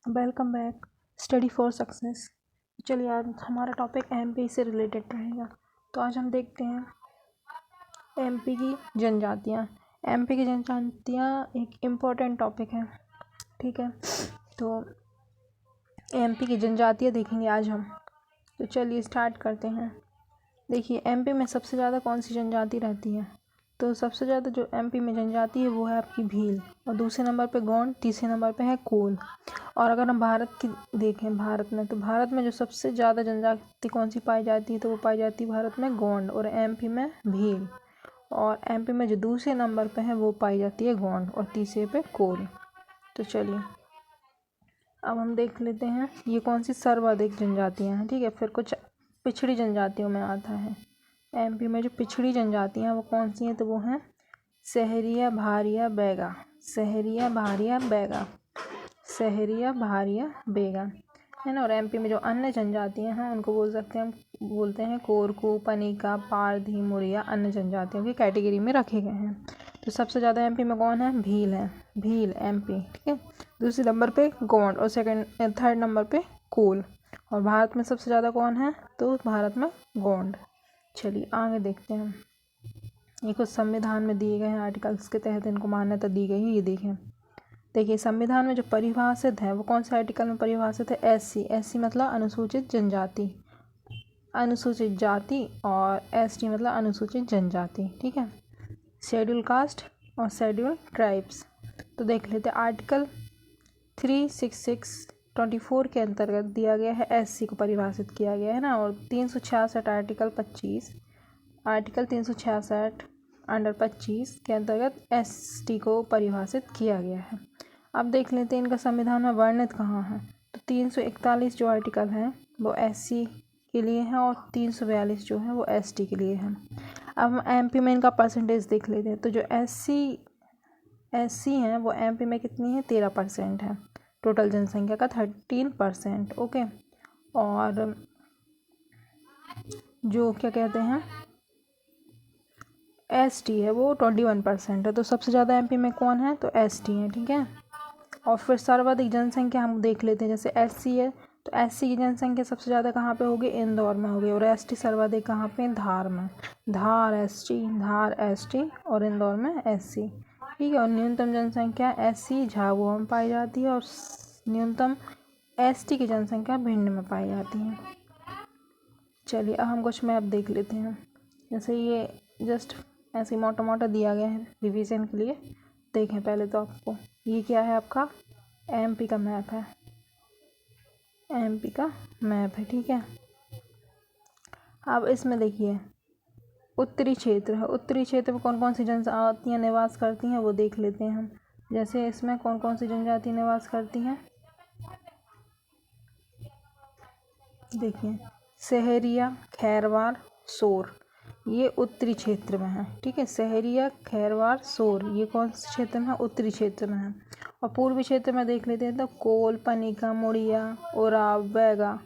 Welcome back study for success. चलिए आज हमारा टॉपिक एमपी से रिलेटेड रहेगा। तो आज हम देखते हैं एमपी की जनजातियाँ। एमपी की जनजातियाँ एक इम्पोर्टेंट टॉपिक है, ठीक है। तो एमपी की जनजातियाँ देखेंगे आज हम। तो चलिए स्टार्ट करते हैं। देखिए एमपी में सबसे ज़्यादा कौन सी जनजाति रहती है। तो सबसे ज़्यादा जो एमपी में जनजाति है वो है आपकी भील, और दूसरे नंबर पे गोंड, तीसरे नंबर पे है कोल। और अगर हम भारत की देखें, भारत में, तो भारत में जो सबसे ज़्यादा जनजाति कौन सी पाई जाती है, तो वो पाई जाती है भारत में गोंड, और एमपी में भील। और एमपी में जो दूसरे नंबर पे है वो पाई जाती है गोंड, और तीसरे पे कोल। तो चलिए अब हम देख लेते हैं ये कौन सी सर्वाधिक जनजातियाँ हैं, ठीक है। फिर कुछ पिछड़ी जनजातियों में आता है। एमपी में जो पिछड़ी जनजातियाँ हैं वो कौन सी हैं, तो वो हैं सहरिया, भारिया, बैगा। सहरिया, भारिया, बैगा, सहरिया, भारिया, बैगा, है ना। और एमपी में जो अन्य जनजातियाँ हैं उनको बोलते हैं कोरकू, पनिका, पारधी, मुरिया, अन्य जनजातियों की कैटेगरी में रखे गए हैं। तो सबसे ज़्यादा एमपी में कौन है, भील है, भील एमपी, ठीक है। दूसरे नंबर पे गोंड, और थर्ड नंबर पे कोल। और भारत में सबसे ज़्यादा कौन है, तो भारत में गोंड। चलिए आगे देखते हैं। ये कुछ संविधान में दिए गए हैं आर्टिकल्स के तहत इनको मान्यता दी गई है। ये देखें, देखिए संविधान में जो परिभाषित है वो कौन से आर्टिकल में परिभाषित है, एससी। एससी मतलब अनुसूचित जनजाति, अनुसूचित जाति, और एसटी मतलब अनुसूचित जनजाति, ठीक है। शेड्यूल कास्ट और शेड्यूल ट्राइब्स। तो देख लेते हैं आर्टिकल 366(24) के अंतर्गत दिया गया है, एससी को परिभाषित किया गया है ना। और 366 आर्टिकल 366 अंडर 25 के अंतर्गत एसटी को परिभाषित किया गया है। अब देख लेते हैं इनका संविधान में वर्णित कहाँ है। तो 341 जो आर्टिकल है वो एससी के लिए है, और 342 जो है वो एसटी के लिए है। अब हम एमपी में इनका परसेंटेज देख लेते हैं। तो जो एससी हैं वो एमपी में कितनी है, 13% है टोटल जनसंख्या का, 13%, ओके। और जो क्या कहते हैं एसटी है वो 21% है। तो सबसे ज़्यादा एमपी में कौन है, तो एसटी है, ठीक है। और फिर सर्वाधिक जनसंख्या हम देख लेते हैं। जैसे एससी है तो एससी की जनसंख्या सबसे ज़्यादा कहाँ पे होगी, इंदौर में होगी। और एसटी सर्वाधिक कहाँ पे, धार में। धार एसटी और इंदौर में एससी, ठीक है। और न्यूनतम जनसंख्या एससी झाबुआ में पाई जाती है, और न्यूनतम एसटी की जनसंख्या भिंड में पाई जाती है। चलिए अब हम कुछ मैप देख लेते हैं। जैसे ये जस्ट ऐसे मोटा मोटा दिया गया है रिवीजन के लिए। देखें पहले तो आपको ये क्या है, आपका एमपी का मैप है, एमपी का मैप है, ठीक है। अब इसमें देखिए उत्तरी क्षेत्र है। उत्तरी क्षेत्र में कौन कौन सी जनजातियाँ निवास करती हैं वो देख लेते हैं हम। जैसे इसमें कौन कौन सी जनजाति निवास करती हैं, देखिए सहरिया, खैरवार, सोर, ये उत्तरी क्षेत्र में है, ठीक है। सहरिया, खैरवार, सोर ये कौन से क्षेत्र में है, उत्तरी क्षेत्र में है। और पूर्वी क्षेत्र में देख लेते हैं तो कोल, पनिका, मुड़िया, ओराव, बैगा,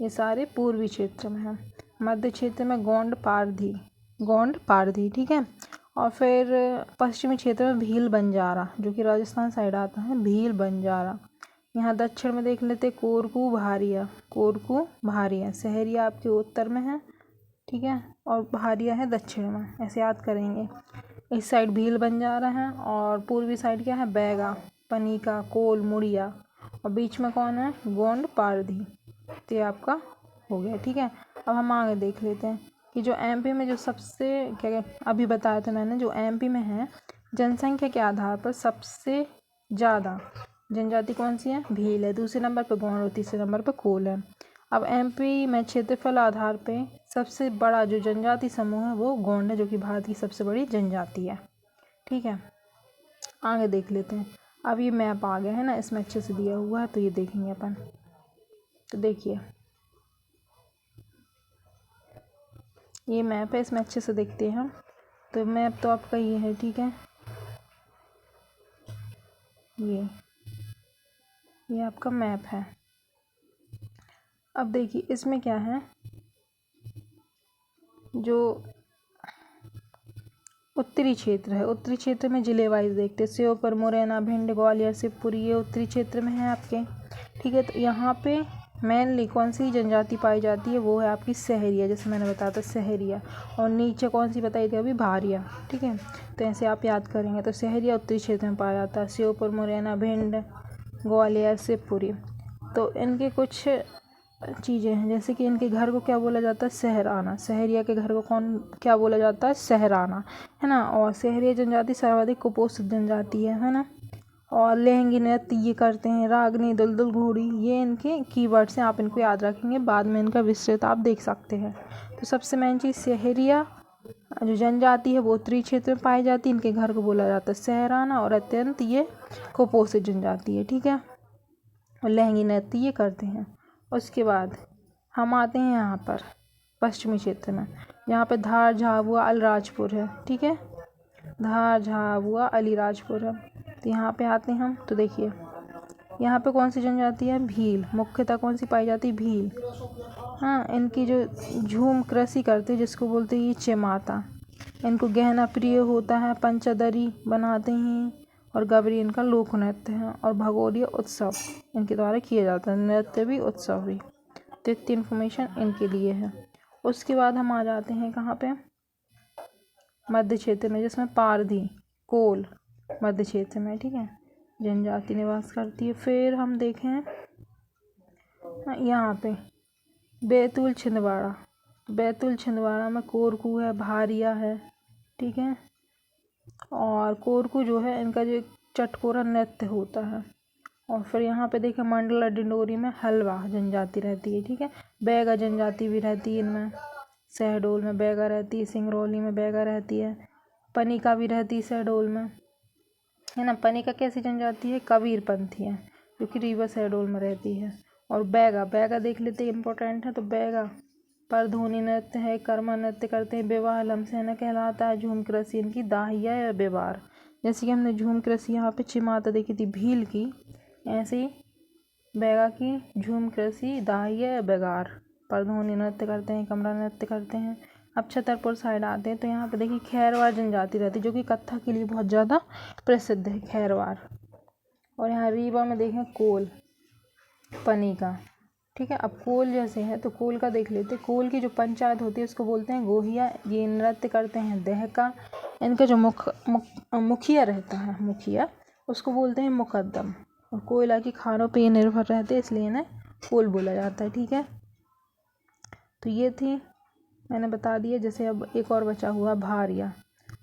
ये सारे पूर्वी क्षेत्र में है। मध्य क्षेत्र में गोंड, पारधी, ठीक है। और फिर पश्चिमी क्षेत्र में भील, बंजारा, जो कि राजस्थान साइड आता है, भील, बंजारा। यहाँ दक्षिण में देख लेते कोरकू, भारिया। सहरिया आपके उत्तर में है, ठीक है, और भारिया है दक्षिण में, ऐसे याद करेंगे। इस साइड भील, बंजारा है, और पूर्वी साइड क्या है, बैगा, पनिका, कोल, मुड़िया, और बीच में कौन है, गोंड, पारधी। तो ये आपका हो गया, ठीक है। अब हम आगे देख लेते हैं कि जो एमपी में जो सबसे क्या अभी बताया था मैंने, जो एमपी में है जनसंख्या के आधार पर सबसे ज़्यादा जनजाति कौन सी है, भील है, दूसरे नंबर पे गोंड, और तीसरे नंबर पे कोल है। अब एमपी में क्षेत्रफल आधार पे सबसे बड़ा जो जनजाति समूह है वो गोंड है, जो कि भारत की सबसे बड़ी जनजाति है, ठीक है। आगे देख लेते हैं। अब ये मैप आ गया है ना, इसमें अच्छे से दिया हुआ है, तो ये देखेंगे अपन। तो देखिए ये मैप है, इसमें अच्छे से देखते हैं हम। तो मैप तो आपका ये है, ठीक है। ये आपका मैप है। अब देखिए इसमें क्या है, जो उत्तरी क्षेत्र है, उत्तरी क्षेत्र में जिले वाइज देखते हैं। श्योपुर, मुरैना, भिंड, ग्वालियर, शिवपुरी, ये उत्तरी क्षेत्र में है आपके, ठीक है। तो यहाँ पे मेनली कौन सी जनजाति पाई जाती है, वो है आपकी सहरिया, जैसे मैंने बताया था सहरिया। और नीचे कौन सी बताई थी अभी, भारिया। ठीक है, तो ऐसे आप याद करेंगे। तो सहरिया उत्तरी क्षेत्र में पाया जाता है, श्योपुर, मुरैना, भिंड, ग्वालियर, शिवपुरी। तो इनके कुछ चीज़ें हैं, जैसे कि इनके घर को क्या बोला जाता है, सहराना। सहरिया के घर को क्या बोला जाता है, सहराना, है ना। और सहरिया जनजाति सर्वाधिक कुपोषित जनजाति है ना। और लहंगी नृत्य ये करते हैं, रागनी, दुलदुल, घोड़ी, ये इनके कीवर्ड्स हैं, आप इनको याद रखेंगे, बाद में इनका विस्तृत आप देख सकते हैं। तो सबसे मेन चीज़, सहरिया जो जनजाति है वो उत्तरी क्षेत्र में पाई जाती है, इनके घर को बोला जाता है सहराना, और अत्यंत ये कुपोषित जनजाति है। ठीक है, और लहंगी नृत्य ये करते हैं। उसके बाद हम आते हैं यहाँ पर पश्चिमी क्षेत्र में, यहाँ पे धार, झाबुआ, अलीराजपुर है। ठीक है, धार, झाबुआ, अलीराजपुर है। तो यहाँ पे आते हैं हम, तो देखिए यहाँ पे कौन सी जनजाति है, भील। मुख्यतः कौन सी पाई जाती है, भील। हाँ, इनकी जो झूम कृषि करते हैं, जिसको बोलते हैं ये चिमाता। इनको गहना प्रिय होता है, पंचदरी बनाते हैं, और गबरी इनका लोक नृत्य है, और भगोरिया उत्सव इनके द्वारा किया जाता है, नृत्य भी उत्सव भी। तो इतनी इन्फॉर्मेशन इनके लिए है। उसके बाद हम आ जाते हैं कहाँ पे, मध्य क्षेत्र में, जिसमें पारधी, कोल मध्य क्षेत्र में, ठीक है, जनजाति निवास करती है। फिर हम देखें यहाँ पे बैतूल, छिंदवाड़ा। बैतूल छिंदवाड़ा में कोरकू है, भारिया है। ठीक है, और कोरकू जो है इनका जो चटकोरा नृत्य होता है। और फिर यहाँ पे देखें मंडला डिंडोरी में हलवा जनजाति रहती है। ठीक है, बैगा जनजाति भी रहती है इनमें, शहडोल में बैगा रहती है, सिंगरौली में बैगा रहती है, पनिका भी रहती है शहडोल में, है ना। पनिका कैसी जनजाति है, कबीरपंथी है, जो कि रीवा शहडोल में रहती है। और बैगा, बैगा देख लेते हैं, इंपॉर्टेंट है। तो बैगा परधोनी नृत्य है, कर्मा नृत्य करते हैं, विवाह लमसेना कहलाता है, झूम कृषि इनकी दाहिया या बेवार। जैसे कि हमने झूम कृषि यहाँ पे चिमाता देखी थी भील की, ऐसे ही बैगा की झूम कृषि दाहिया या बेगार। परधोनी नृत्य करते हैं, कमरा नृत्य करते हैं। अब छतरपुर साइड आते हैं, तो यहाँ पे देखिए खैरवार जनजाति रहती है, जो कि कत्था के लिए बहुत ज़्यादा प्रसिद्ध है, खैरवार। और यहाँ रीवा में देखें कोल, पनिका। ठीक है, अब कोल जैसे है तो कोल का देख लेते हैं। कोल की जो पंचायत होती है उसको बोलते हैं गोहिया। ये नृत्य करते हैं दहका। इनका जो मुखिया रहता है, मुखिया, उसको बोलते हैं मुकद्दम। और कोयला की खानों पे ये निर्भर रहते हैं, इसलिए इन्हें कोल बोला जाता है। ठीक है, तो ये थी, मैंने बता दिया। जैसे अब एक और बचा हुआ भारिया।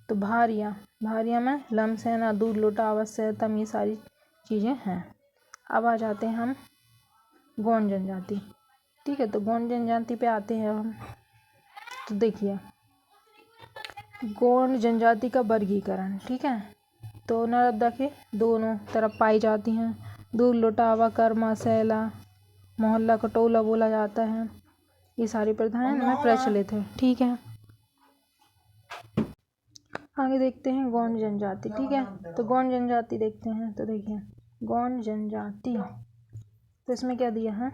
तो भारिया में लमसेना, दूध, लोटा, अवश्य, तम, ये सारी चीज़ें हैं। अब आ जाते हैं हम गोंड जनजाति। ठीक है, तो गोंड जनजाति पे आते हैं हम। तो देखिए गोंड जनजाति का वर्गीकरण, ठीक है, तो नर्मदा के दोनों तरफ पाई जाती हैं। दूध, लोटावा, कर्मा, सैला, मोहल्ला, कटोला बोला जाता है। ये सारी प्रथाएं इनमें प्रचलित है। ठीक है, आगे देखते हैं गोंड जनजाति। ठीक है, तो गोंड जनजाति देखते हैं। तो देखिए गोंड जनजाति, तो इसमें क्या दिया है,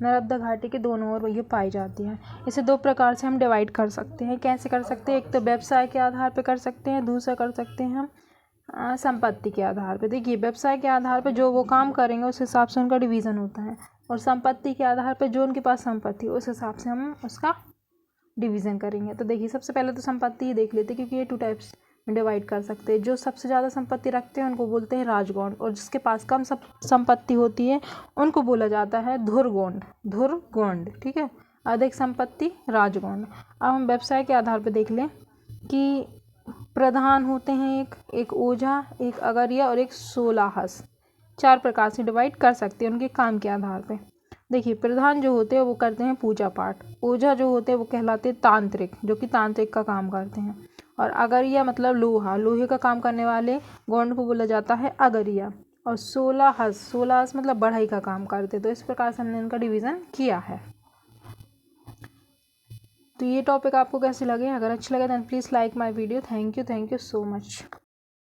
नर्मदा घाटी के दोनों ओर ये पाई जाती है। इसे दो प्रकार से हम डिवाइड कर सकते हैं। कैसे कर सकते हैं, एक तो व्यवसाय के आधार पर कर सकते हैं, दूसरा कर सकते हैं हम संपत्ति के आधार पे। देखिए व्यवसाय के आधार पे जो वो काम करेंगे उस हिसाब से उनका डिवीज़न होता है, और संपत्ति के आधार पे जो उनके पास संपत्ति उस हिसाब से हम उसका डिवीज़न करेंगे। तो देखिए सबसे पहले तो संपत्ति ही देख लेते हैं, क्योंकि ये 2 टाइप्स में डिवाइड कर सकते हैं। जो सबसे ज़्यादा संपत्ति रखते हैं उनको बोलते हैं राजगौंड, और जिसके पास कम संपत्ति होती है उनको बोला जाता है धुरगौंड। ठीक है, अधिक संपत्ति राजगौंड। अब हम व्यवसाय के आधार पर देख लें कि प्रधान होते हैं एक ओझा, एक अगरिया और एक सोलाहस। 4 प्रकार से डिवाइड कर सकते हैं उनके काम के आधार पे। देखिए प्रधान जो होते हैं वो करते हैं पूजा पाठ। ओझा जो होते हैं वो कहलाते हैं तांत्रिक, जो कि तांत्रिक का काम करते हैं। और अगरिया मतलब लोहे का काम करने वाले गौंड को बोला जाता है अगरिया। और सोलाहस मतलब बढ़ई का काम करते हैं। तो इस प्रकार से हमने इनका डिवीज़न किया है। तो ये टॉपिक आपको कैसे लगे, अगर अच्छे लगे then please like my video. Thank you so much.